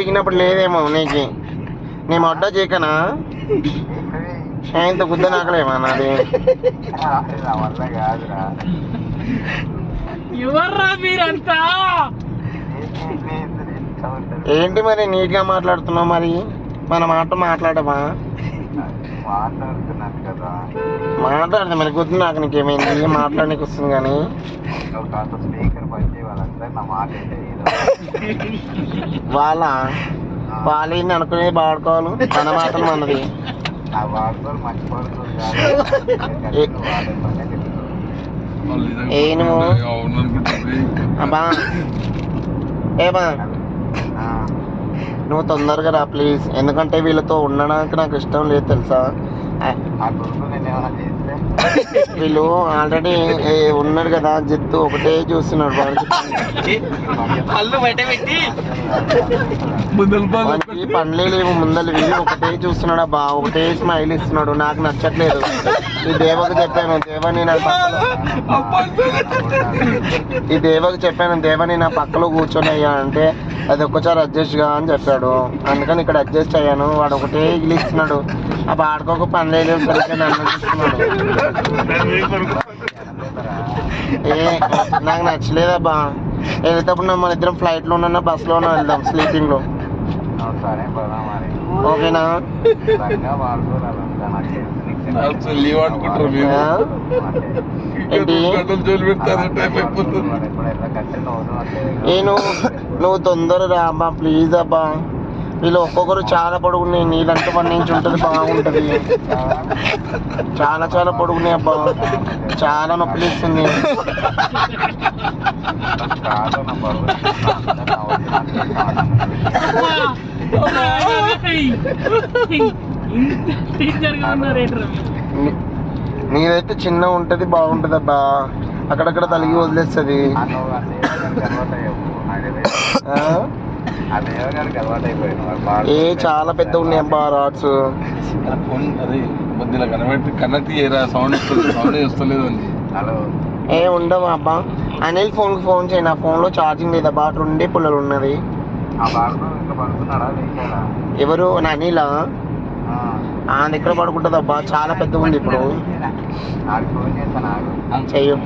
దిగినప్పుడు లేదేమో నీకు. నీ మొడ్డ చీకనా ఇంత గుద్ద నాకలేమా నాది. ఏంటి మరి నీట్ గా మాట్లాడుతున్నావు, మరి మన మాట మాట్లాడమా? మాట్లాడదు మరి గుర్తు నాకు. నీకేమైంది మాట్లాడడానికి వస్తుంది కానీ వాళ్ళేంది అనుకునేది వాడుకోవాలి, మన మాటలు మనది. ఏ నువ్వు అబ్బా ఏబా నువ్వు తొందరగా రా ప్లీజ్, ఎందుకంటే వీళ్ళతో ఉండడానికి నాకు ఇష్టం లేదు తెలుసా. వీళ్ళు ఆల్రెడీ ఉన్నాడు కదా జిత్తు, ఒకటే చూస్తున్నాడు వాడికి పనులే లేవు ముందలివి, ఒకటే చూస్తున్నాడు అబ్బా, ఒకటే స్మైల్ ఇస్తున్నాడు. నాకు నచ్చట్లేదు. ఈ దేవకు చెప్పాను, దేవని నా దేవని నా పక్కలో కూర్చొని అయ్యా అంటే అది ఒక్కసారి అడ్జస్ట్ గా అని చెప్పాడు. అందుకని ఇక్కడ అడ్జస్ట్ అయ్యాను. వాడు ఒకటే ఇల్లు ఇస్తున్నాడు. ఆ ఆడుకోక పని లేదు సరిగ్గా నన్ను చూస్తున్నాడు. నాకు నచ్చలేదబ్బా. వెళ్తేప్పుడు మన ఇద్దరం ఫ్లైట్ లో ఉన్నా బస్ లో వెళ్దాం స్లీపింగ్ లో. ఓకేనా? ఏంటి నువ్వు తొందర రా అబ్బా ప్లీజ్ అబ్బా. వీళ్ళు ఒక్కొక్కరు చాలా పొడుగున్నాయి. నీళ్ళంతా 1 ఇంచ్ ఉంటుంది, బాగుంటుంది. చాలా చాలా పొడుగున్నాయి అబ్బా, చాలా నొప్పి ఇస్తుంది. నీదైతే చిన్న ఉంటది, బాగుంటది అబ్బా. అక్కడక్కడ తలిగి వదిలేస్తుంది. చాలా పెద్ద ఉన్నాయి అబ్బా రాడ్స్. ఉండవా అబ్బా. అనిల్ ఫోన్ చేయి. నా ఫోన్ లో ఛార్జింగ్ లేదబ్బా, 2 పుల్లలు ఉన్నది. ఎవరు? నా అనిలా? దగ్గర పడుకుంటుంది అబ్బా, చాలా పెద్దగా ఉంది. ఇప్పుడు చెయ్యు.